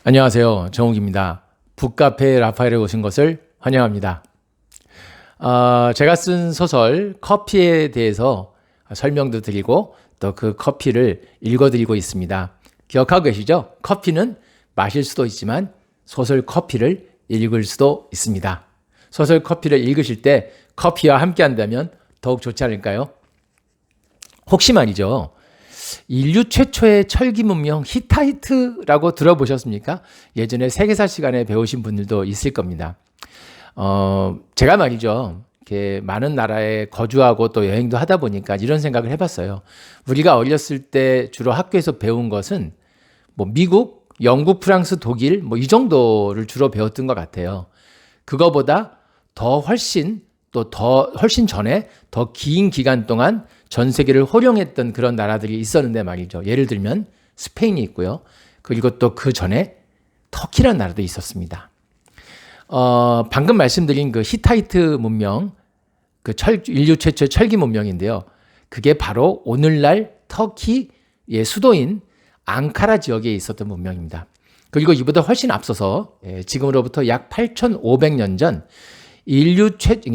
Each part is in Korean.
안녕하세요. 정욱입니다. 북카페 라파엘에 오신 것을 환영합니다. 제가 쓴 소설 커피에 대해서 설명도 드리고 또 그 커피를 읽어드리고 있습니다. 기억하고 계시죠? 커피는 마실 수도 있지만 소설 커피를 읽을 수도 있습니다. 소설 커피를 읽으실 때 커피와 함께 한다면 더욱 좋지 않을까요? 혹시 말이죠. 인류 최초의 철기 문명 히타이트라고 들어보셨습니까? 예전에 세계사 시간에 배우신 분들도 있을 겁니다. 제가 말이죠. 이렇게 많은 나라에 거주하고 또 여행도 하다 보니까 이런 생각을 해봤어요. 우리가 어렸을 때 주로 학교에서 배운 것은 뭐 미국, 영국, 프랑스, 독일 뭐 이 정도를 주로 배웠던 것 같아요. 그거보다 더 훨씬 훨씬 전에 더 긴 기간 동안 전 세계를 호령했던 그런 나라들이 있었는데 말이죠. 예를 들면 스페인이 있고요. 그리고 또 그 전에 터키라는 나라도 있었습니다. 방금 말씀드린 그 히타이트 문명, 인류 최초의 철기 문명인데요. 그게 바로 오늘날 터키의 수도인 앙카라 지역에 있었던 문명입니다. 그리고 이보다 훨씬 앞서서 지금으로부터 약 8,500년 전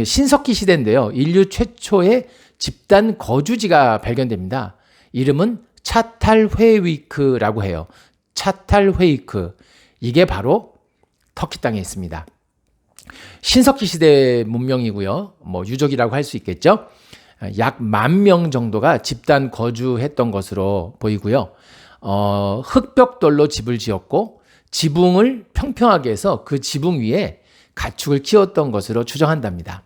신석기 시대인데요. 인류 최초의 집단 거주지가 발견됩니다. 이름은 차탈회위크라고 해요. 차탈회위크. 이게 바로 터키 땅에 있습니다. 신석기 시대 문명이고요. 뭐 유적이라고 할 수 있겠죠. 약 10,000명 정도가 집단 거주했던 것으로 보이고요. 흙벽돌로 집을 지었고 지붕을 평평하게 해서 그 지붕 위에 가축을 키웠던 것으로 추정한답니다.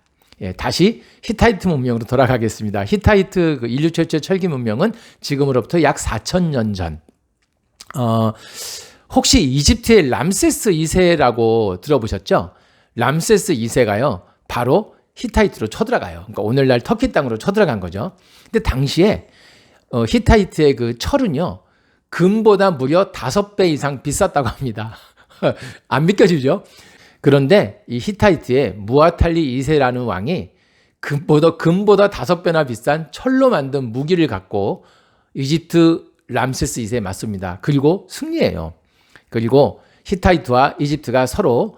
다시 히타이트 문명으로 돌아가겠습니다. 히타이트 인류 최초의 철기 문명은 지금으로부터 약 4,000년 전. 혹시 이집트의 람세스 2세라고 들어보셨죠? 람세스 2세가요, 바로 히타이트로 쳐들어가요. 그러니까 오늘날 터키 땅으로 쳐들어간 거죠. 근데 당시에 히타이트의 그 철은요, 금보다 무려 5배 이상 비쌌다고 합니다. 안 믿겨지죠? 그런데 이 히타이트의 무아탈리 2세라는 왕이 금보다 5배나 비싼 철로 만든 무기를 갖고 이집트 람세스 2세에 맞습니다. 그리고 승리해요. 그리고 히타이트와 이집트가 서로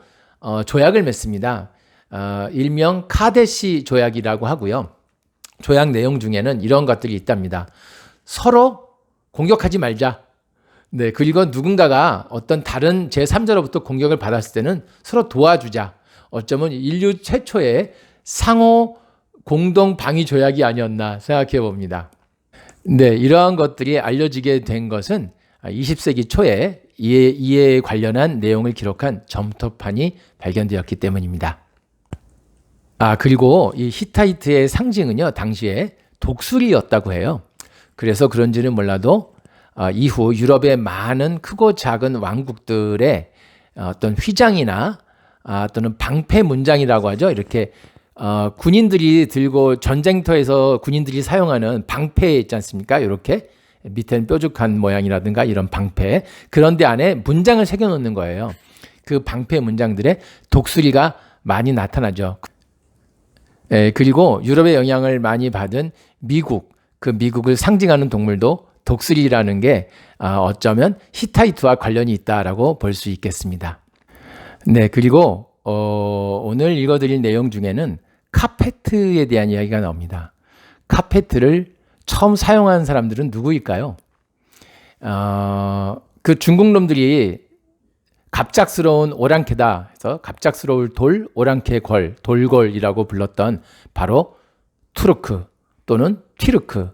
조약을 맺습니다. 일명 카데시 조약이라고 하고요. 조약 내용 중에는 이런 것들이 있답니다. 서로 공격하지 말자. 네, 그리고 누군가가 어떤 다른 제3자로부터 공격을 받았을 때는 서로 도와주자. 어쩌면 인류 최초의 상호 공동 방위 조약이 아니었나 생각해 봅니다. 네, 이러한 것들이 알려지게 된 것은 20세기 초에 이에 관련한 내용을 기록한 점토판이 발견되었기 때문입니다. 그리고 이 히타이트의 상징은요, 당시에 독수리였다고 해요. 그래서 그런지는 몰라도 이후 유럽의 많은 크고 작은 왕국들의 어떤 휘장이나 또는 방패 문장이라고 하죠. 이렇게 군인들이 들고 전쟁터에서 군인들이 사용하는 방패 있지 않습니까? 이렇게 밑에는 뾰족한 모양이라든가 이런 방패, 그런데 안에 문장을 새겨 놓는 거예요. 그 방패 문장들에 독수리가 많이 나타나죠. 그리고 유럽의 영향을 많이 받은 그 미국을 상징하는 동물도 독수리라는 게 어쩌면 히타이트와 관련이 있다라고 볼 수 있겠습니다. 네, 그리고 오늘 읽어드릴 내용 중에는 카페트에 대한 이야기가 나옵니다. 카페트를 처음 사용한 사람들은 누구일까요? 그 중국 놈들이 갑작스러운 오랑캐다 해서 갑작스러울 돌, 오랑캐 걸, 돌걸이라고 불렀던 바로 투르크 또는 튀르크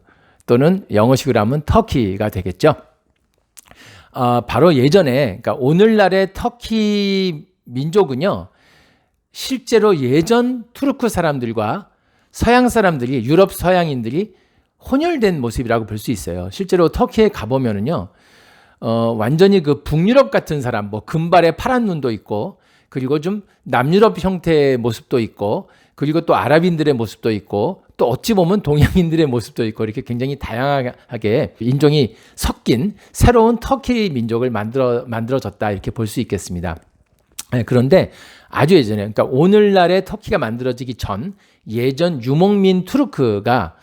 또는 영어식으로 하면 터키가 되겠죠. 바로 예전에, 그러니까 오늘날의 터키 민족은요, 실제로 예전 투르크 사람들과 서양 사람들이, 유럽 서양인들이 혼혈된 모습이라고 볼 수 있어요. 실제로 터키에 가보면은요, 완전히 그 북유럽 같은 사람, 뭐 금발에 파란 눈도 있고, 그리고 좀 남유럽 형태의 모습도 있고, 그리고 또 아랍인들의 모습도 있고, 또 어찌 보면 동양인들의 모습도 있고, 이렇게 굉장히 다양하게 인종이 섞인 새로운 터키 민족을 만들어졌다, 이렇게 볼 수 있겠습니다. 그런데 아주 예전에, 그러니까 오늘날의 터키가 만들어지기 전 예전 유목민 투르크가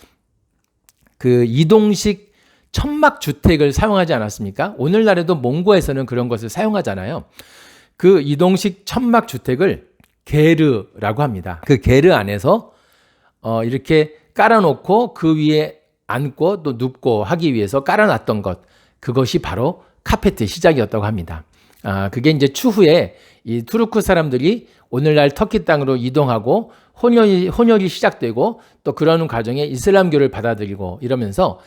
그 이동식 천막 주택을 사용하지 않았습니까? 오늘날에도 몽고에서는 그런 것을 사용하잖아요. 그 이동식 천막 주택을 게르라고 합니다. 그 게르 안에서 이렇게 깔아놓고 그 위에 앉고 또 눕고 하기 위해서 깔아놨던 것, 그것이 바로 카페트 시작이었다고 합니다. 그게 이제 추후에 이 투르크 사람들이 오늘날 터키 땅으로 이동하고 혼혈이 시작되고 또 그러는 과정에 이슬람교를 받아들이고 이러면서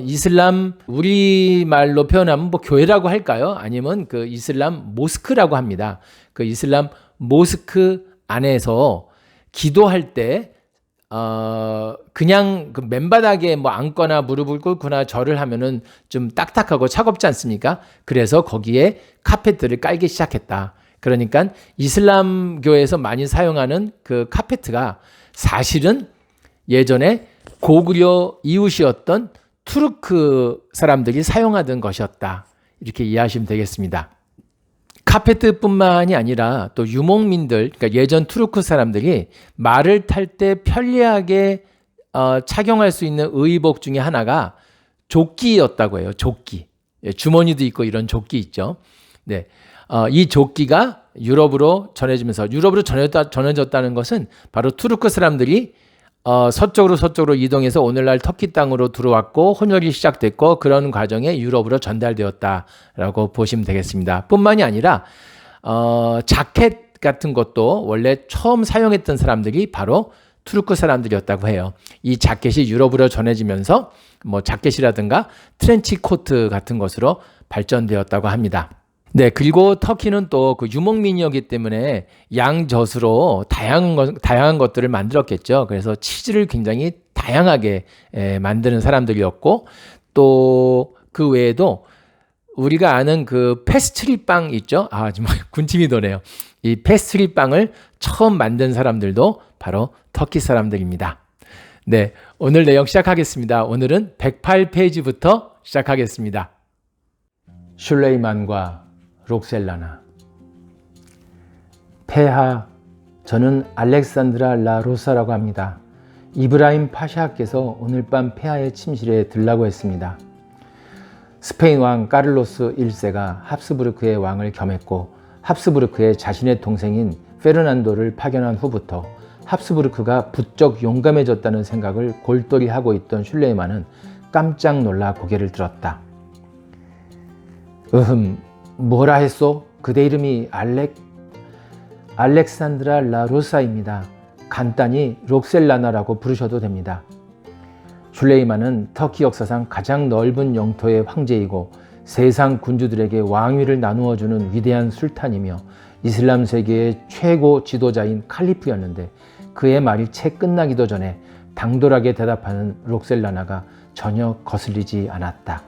이슬람, 우리말로 표현하면 뭐 교회라고 할까요? 아니면 그 이슬람 모스크라고 합니다. 그 이슬람 모스크 안에서 기도할 때 그냥 그 맨바닥에 뭐 앉거나 무릎을 꿇거나 절을 하면은 좀 딱딱하고 차갑지 않습니까? 그래서 거기에 카페트를 깔기 시작했다. 그러니까 이슬람교에서 많이 사용하는 그 카페트가 사실은 예전에 고구려 이웃이었던 투르크 사람들이 사용하던 것이었다. 이렇게 이해하시면 되겠습니다. 카페트뿐만이 아니라 또 유목민들, 그러니까 예전 투르크 사람들이 말을 탈 때 편리하게 착용할 수 있는 의복 중에 하나가 조끼였다고 해요. 조끼. 주머니도 있고 이런 조끼 있죠. 네. 이 조끼가 유럽으로 전해졌다는 것은 바로 투르크 사람들이 서쪽으로 이동해서 오늘날 터키 땅으로 들어왔고 혼혈이 시작됐고 그런 과정에 유럽으로 전달되었다라고 보시면 되겠습니다. 뿐만이 아니라 자켓 같은 것도 원래 처음 사용했던 사람들이 바로 투르크 사람들이었다고 해요. 이 자켓이 유럽으로 전해지면서 뭐 자켓이라든가 트렌치 코트 같은 것으로 발전되었다고 합니다. 네, 그리고 터키는 또 그 유목민이었기 때문에 양젖으로 다양한 것들을 만들었겠죠. 그래서 치즈를 굉장히 다양하게 만드는 사람들이었고 또 그 외에도 우리가 아는 그 페스트리 빵 있죠. 정말 군침이 도네요. 이 페스트리 빵을 처음 만든 사람들도 바로 터키 사람들입니다. 네, 오늘 내용 시작하겠습니다. 오늘은 108페이지부터 시작하겠습니다. 슐레이만과 록셀라나. 폐하, 저는 알렉산드라 라 로사라고 합니다. 이브라임 파샤께서 오늘 밤 폐하의 침실에 들라고 했습니다. 스페인 왕 까를로스 1세가 합스부르크의 왕을 겸했고 합스부르크의 자신의 동생인 페르난도를 파견한 후부터 합스부르크가 부쩍 용감해졌다는 생각을 골똘히 하고 있던 슐레이만은 깜짝 놀라 고개를 들었다. 뭐라 했소? 그대 이름이 알렉산드라 라 로사입니다. 간단히 록셀라나라고 부르셔도 됩니다. 슐레이만은 터키 역사상 가장 넓은 영토의 황제이고 세상 군주들에게 왕위를 나누어 주는 위대한 술탄이며 이슬람 세계의 최고 지도자인 칼리프였는데 그의 말이 채 끝나기도 전에 당돌하게 대답하는 록셀라나가 전혀 거슬리지 않았다.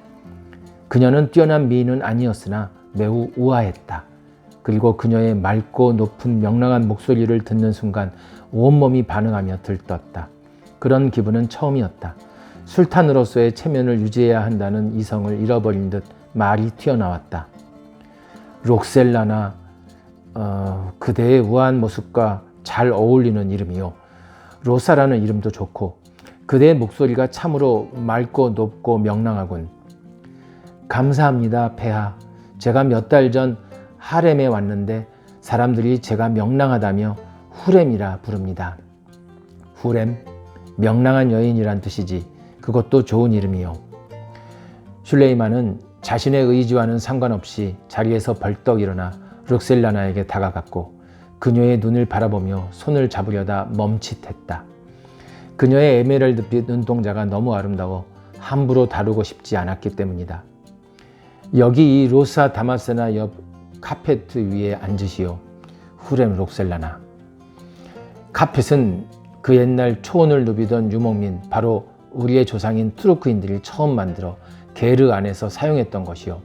그녀는 뛰어난 미인은 아니었으나 매우 우아했다. 그리고 그녀의 맑고 높은 명랑한 목소리를 듣는 순간 온몸이 반응하며 들떴다. 그런 기분은 처음이었다. 술탄으로서의 체면을 유지해야 한다는 이성을 잃어버린 듯 말이 튀어나왔다. 록셀라나, 그대의 우아한 모습과 잘 어울리는 이름이요. 로사라는 이름도 좋고 그대의 목소리가 참으로 맑고 높고 명랑하군. 감사합니다, 폐하. 제가 몇 달 전 하렘에 왔는데 사람들이 제가 명랑하다며 후렘이라 부릅니다. 후렘? 명랑한 여인이란 뜻이지. 그것도 좋은 이름이요. 슐레이만은 자신의 의지와는 상관없이 자리에서 벌떡 일어나 록셀라나에게 다가갔고 그녀의 눈을 바라보며 손을 잡으려다 멈칫했다. 그녀의 에메랄드빛 눈동자가 너무 아름다워 함부로 다루고 싶지 않았기 때문이다. 여기 이 로사 다마세나 옆 카페트 위에 앉으시오. 후렘 록셀라나. 카펫은 그 옛날 초원을 누비던 유목민, 바로 우리의 조상인 투르크인들이 처음 만들어 게르 안에서 사용했던 것이요.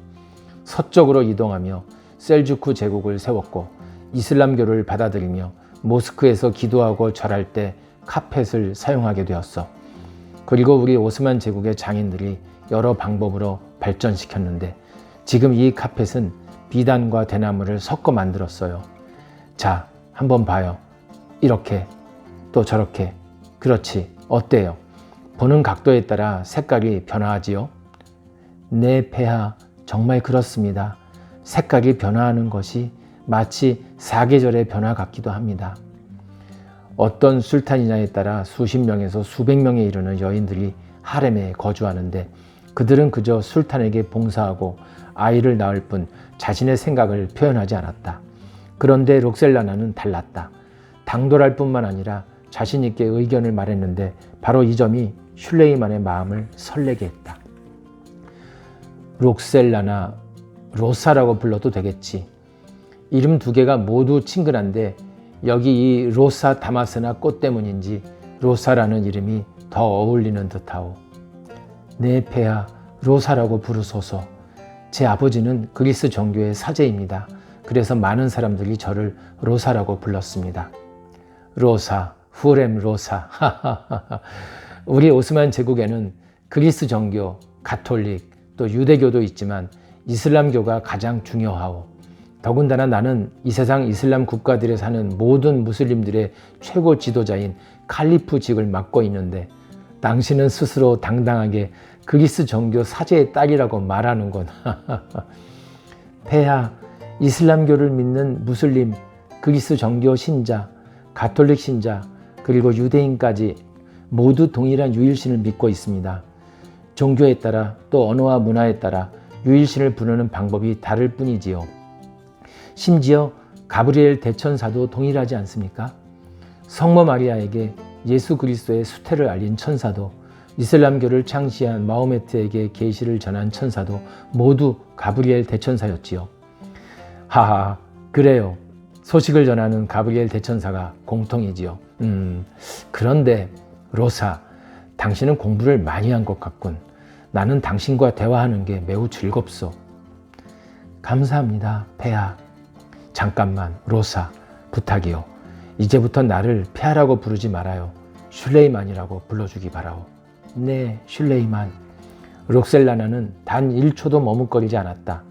서쪽으로 이동하며 셀주크 제국을 세웠고 이슬람교를 받아들이며 모스크에서 기도하고 절할 때 카펫을 사용하게 되었어. 그리고 우리 오스만 제국의 장인들이 여러 방법으로 발전시켰는데 지금 이 카펫은 비단과 대나무를 섞어 만들었어요. 자, 한번 봐요. 이렇게 또 저렇게. 그렇지. 어때요? 보는 각도에 따라 색깔이 변화하지요? 네, 폐하, 정말 그렇습니다. 색깔이 변화하는 것이 마치 사계절의 변화 같기도 합니다. 어떤 술탄이냐에 따라 수십 명에서 수백 명에 이르는 여인들이 하렘에 거주하는데 그들은 그저 술탄에게 봉사하고 아이를 낳을 뿐 자신의 생각을 표현하지 않았다. 그런데 록셀라나는 달랐다. 당돌할 뿐만 아니라 자신 있게 의견을 말했는데 바로 이 점이 슐레이만의 마음을 설레게 했다. 록셀라나, 로사라고 불러도 되겠지. 이름 두 개가 모두 친근한데 여기 이 로사 다마스나 꽃 때문인지 로사라는 이름이 더 어울리는 듯하오. 네, 폐하, 로사라고 부르소서. 제 아버지는 그리스 정교의 사제입니다. 그래서 많은 사람들이 저를 로사라고 불렀습니다. 로사, 후렘 로사. 우리 오스만 제국에는 그리스 정교, 가톨릭, 또 유대교도 있지만 이슬람교가 가장 중요하오. 더군다나 나는 이 세상 이슬람 국가들에 사는 모든 무슬림들의 최고 지도자인 칼리프직을 맡고 있는데 당신은 스스로 당당하게 그리스 정교 사제의 딸이라고 말하는군. 폐하, 이슬람교를 믿는 무슬림, 그리스 정교 신자, 가톨릭 신자, 그리고 유대인까지 모두 동일한 유일신을 믿고 있습니다. 종교에 따라 또 언어와 문화에 따라 유일신을 부르는 방법이 다를 뿐이지요. 심지어 가브리엘 대천사도 동일하지 않습니까? 성모 마리아에게 예수 그리스도의 수태를 알린 천사도, 이슬람교를 창시한 마호메트에게 계시를 전한 천사도 모두 가브리엘 대천사였지요. 하하, 그래요. 소식을 전하는 가브리엘 대천사가 공통이지요. 그런데 로사, 당신은 공부를 많이 한 것 같군. 나는 당신과 대화하는 게 매우 즐겁소. 감사합니다, 폐하. 잠깐만, 로사, 부탁이요. 이제부터 나를 폐하라고 부르지 말아요. 슐레이만이라고 불러주기 바라오. 네, 슐레이만. 록셀라나는 단 1초도 머뭇거리지 않았다.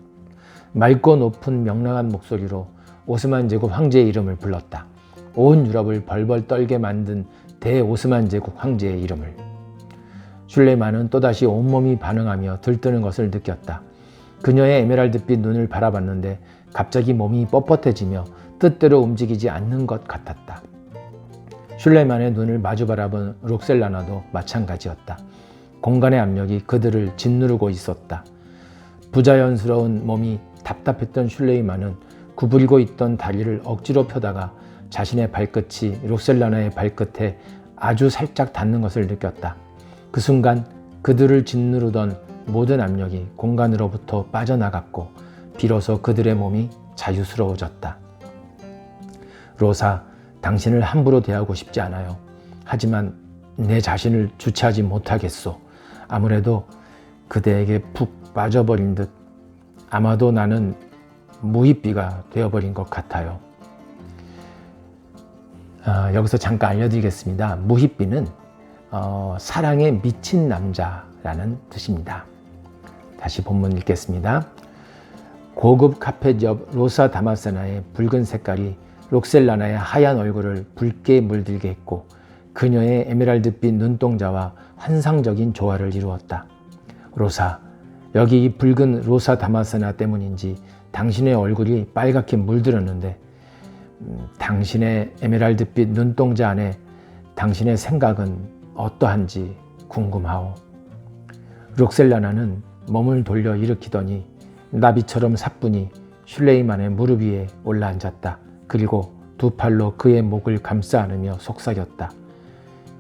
맑고 높은 명랑한 목소리로 오스만 제국 황제의 이름을 불렀다. 온 유럽을 벌벌 떨게 만든 대오스만 제국 황제의 이름을. 슐레이만은 또다시 온몸이 반응하며 들뜨는 것을 느꼈다. 그녀의 에메랄드빛 눈을 바라봤는데 갑자기 몸이 뻣뻣해지며 뜻대로 움직이지 않는 것 같았다. 슐레이만의 눈을 마주 바라본 록셀라나도 마찬가지였다. 공간의 압력이 그들을 짓누르고 있었다. 부자연스러운 몸이 답답했던 슐레이만은 구부리고 있던 다리를 억지로 펴다가 자신의 발끝이 록셀라나의 발끝에 아주 살짝 닿는 것을 느꼈다. 그 순간 그들을 짓누르던 모든 압력이 공간으로부터 빠져나갔고 비로소 그들의 몸이 자유스러워졌다. 로사, 당신을 함부로 대하고 싶지 않아요. 하지만 내 자신을 주체하지 못하겠소. 아무래도 그대에게 푹 빠져버린 듯 아마도 나는 무입비가 되어버린 것 같아요. 여기서 잠깐 알려드리겠습니다. 무입비는 사랑에 미친 남자라는 뜻입니다. 다시 본문 읽겠습니다. 고급 카펫 옆 로사 다마스나의 붉은 색깔이 록셀라나의 하얀 얼굴을 붉게 물들게 했고 그녀의 에메랄드빛 눈동자와 환상적인 조화를 이루었다. 로사, 여기 이 붉은 로사 다마스나 때문인지 당신의 얼굴이 빨갛게 물들었는데 당신의 에메랄드빛 눈동자 안에 당신의 생각은 어떠한지 궁금하오. 록셀라나는 몸을 돌려 일으키더니 나비처럼 사뿐히 슐레이만의 무릎 위에 올라앉았다. 그리고 두 팔로 그의 목을 감싸 안으며 속삭였다.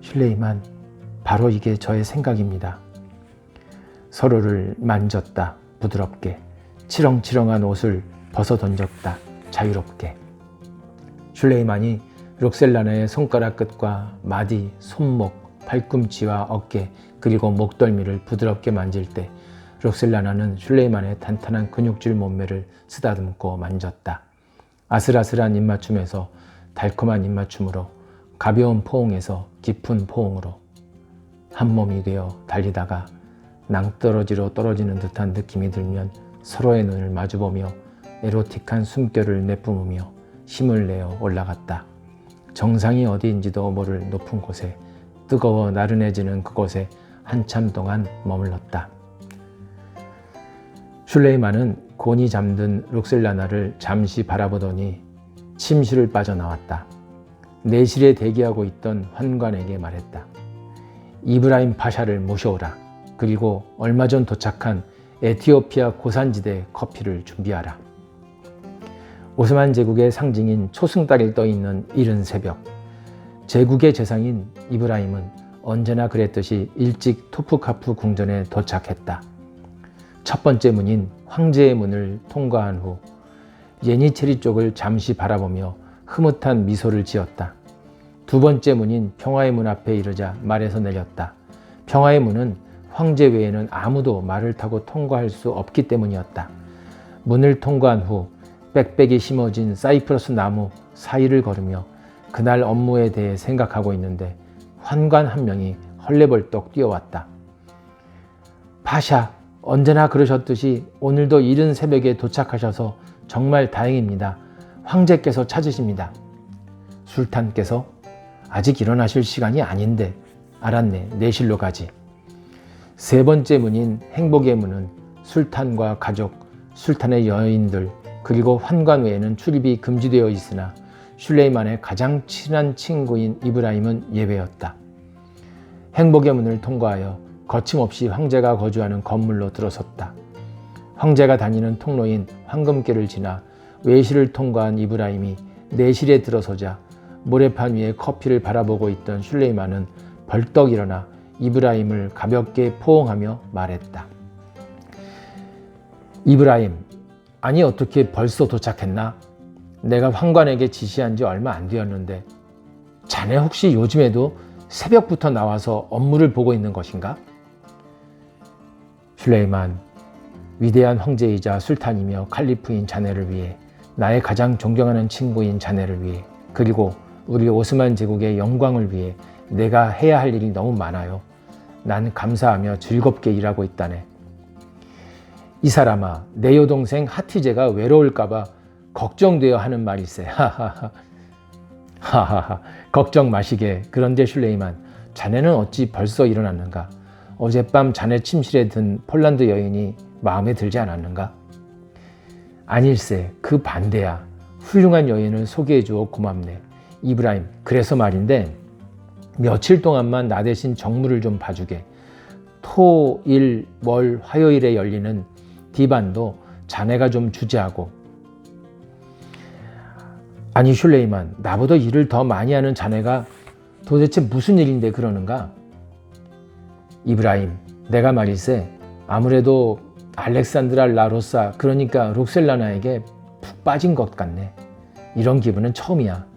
슐레이만, 바로 이게 저의 생각입니다. 서로를 만졌다. 부드럽게. 치렁치렁한 옷을 벗어던졌다. 자유롭게. 슐레이만이 록셀라나의 손가락 끝과 마디, 손목, 팔꿈치와 어깨 그리고 목덜미를 부드럽게 만질 때 록셀라나는 슐레이만의 탄탄한 근육질 몸매를 쓰다듬고 만졌다. 아슬아슬한 입맞춤에서 달콤한 입맞춤으로, 가벼운 포옹에서 깊은 포옹으로 한 몸이 되어 달리다가 낭떠러지로 떨어지는 듯한 느낌이 들면 서로의 눈을 마주보며 에로틱한 숨결을 내뿜으며 힘을 내어 올라갔다. 정상이 어디인지도 모를 높은 곳에, 뜨거워 나른해지는 그곳에 한참 동안 머물렀다. 슐레이만은 곤히 잠든 록셀라나를 잠시 바라보더니 침실을 빠져나왔다. 내실에 대기하고 있던 환관에게 말했다. 이브라임 파샤를 모셔오라. 그리고 얼마 전 도착한 에티오피아 고산지대 커피를 준비하라. 오스만 제국의 상징인 초승달이 떠있는 이른 새벽, 제국의 재상인 이브라임은 언제나 그랬듯이 일찍 토프카프 궁전에 도착했다. 첫 번째 문인 황제의 문을 통과한 후 예니체리 쪽을 잠시 바라보며 흐뭇한 미소를 지었다. 두 번째 문인 평화의 문 앞에 이르자 말에서 내렸다. 평화의 문은 황제 외에는 아무도 말을 타고 통과할 수 없기 때문이었다. 문을 통과한 후 빽빽이 심어진 사이프러스 나무 사이를 걸으며 그날 업무에 대해 생각하고 있는데 환관 한 명이 헐레벌떡 뛰어왔다. 파샤, 언제나 그러셨듯이 오늘도 이른 새벽에 도착하셔서 정말 다행입니다. 황제께서 찾으십니다. 술탄께서? 아직 일어나실 시간이 아닌데. 알았네, 내실로 가지. 세 번째 문인 행복의 문은 술탄과 가족, 술탄의 여인들, 그리고 환관 외에는 출입이 금지되어 있으나 슐레이만의 가장 친한 친구인 이브라임은 예외였다. 행복의 문을 통과하여 거침없이 황제가 거주하는 건물로 들어섰다. 황제가 다니는 통로인 황금길을 지나 외실을 통과한 이브라임이 내실에 들어서자 모래판 위에 커피를 바라보고 있던 슐레이만은 벌떡 일어나 이브라임을 가볍게 포옹하며 말했다. 이브라임, 아니 어떻게 벌써 도착했나? 내가 황관에게 지시한 지 얼마 안 되었는데 자네 혹시 요즘에도 새벽부터 나와서 업무를 보고 있는 것인가? 슐레이만, 위대한 황제이자 술탄이며 칼리프인 자네를 위해, 나의 가장 존경하는 친구인 자네를 위해, 그리고 우리 오스만 제국의 영광을 위해 내가 해야 할 일이 너무 많아요. 난 감사하며 즐겁게 일하고 있다네. 이 사람아, 내 여동생 하티제가 외로울까봐 걱정되어 하는 말일세. 하하하. 걱정 마시게. 그런데 슐레이만, 자네는 어찌 벌써 일어났는가? 어젯밤 자네 침실에 든 폴란드 여인이 마음에 들지 않았는가? 아닐세, 그 반대야. 훌륭한 여인을 소개해 주어 고맙네. 이브라임, 그래서 말인데 며칠 동안만 나 대신 정무를 좀 봐주게. 토, 일, 월, 화요일에 열리는 디반도 자네가 좀 주재하고. 아니 슐레이만, 나보다 일을 더 많이 하는 자네가 도대체 무슨 일인데 그러는가? 이브라임, 내가 말일세 아무래도 알렉산드라 라로사, 그러니까 록셀라나에게 푹 빠진 것 같네. 이런 기분은 처음이야.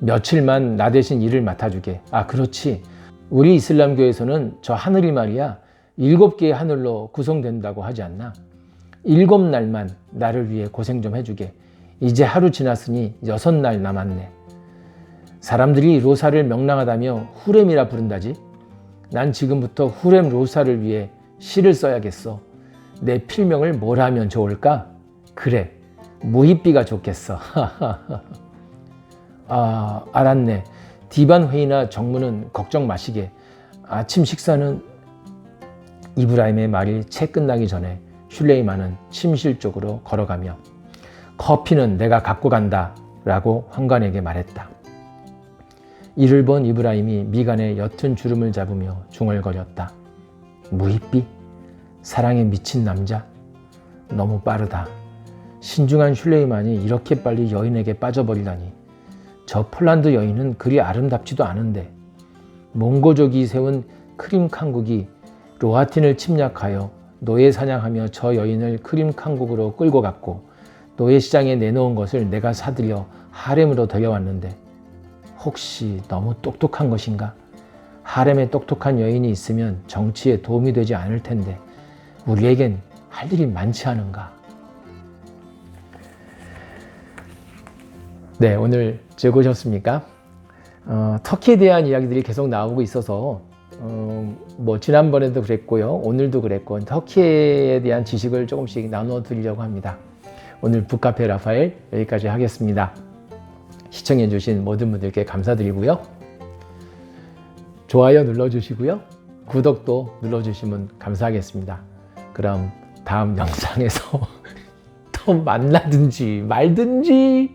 며칠만 나 대신 일을 맡아주게. 아, 그렇지. 우리 이슬람교에서는 저 하늘이 말이야 7개의 하늘로 구성된다고 하지 않나? 7날만 나를 위해 고생 좀 해주게. 이제 하루 지났으니 6날 남았네. 사람들이 로사를 명랑하다며 후렘이라 부른다지? 난 지금부터 후렘 로사를 위해 시를 써야겠어. 내 필명을 뭘 하면 좋을까? 그래, 무희비가 좋겠어. 아, 알았네. 디반 회의나 정무는 걱정 마시게. 아침 식사는... 이브라임의 말이 채 끝나기 전에 슐레이만은 침실 쪽으로 걸어가며 커피는 내가 갖고 간다 라고 황관에게 말했다. 이를 본 이브라임이 미간에 옅은 주름을 잡으며 중얼거렸다. 무희비? 사랑에 미친 남자? 너무 빠르다. 신중한 슐레이만이 이렇게 빨리 여인에게 빠져버리다니. 저 폴란드 여인은 그리 아름답지도 않은데. 몽고족이 세운 크림 칸국이 로하틴을 침략하여 노예 사냥하며 저 여인을 크림 칸국으로 끌고 갔고 노예 시장에 내놓은 것을 내가 사들여 하렘으로 데려왔는데 혹시 너무 똑똑한 것인가? 하렘에 똑똑한 여인이 있으면 정치에 도움이 되지 않을 텐데 우리에겐 할 일이 많지 않은가? 네, 오늘 즐거우셨습니까? 터키에 대한 이야기들이 계속 나오고 있어서 지난번에도 그랬고요, 오늘도 그랬고 터키에 대한 지식을 조금씩 나눠 드리려고 합니다. 오늘 북카페 라파엘 여기까지 하겠습니다. 시청해 주신 모든 분들께 감사드리고요. 좋아요 눌러주시고요. 구독도 눌러주시면 감사하겠습니다. 그럼 다음 영상에서 또 만나든지 말든지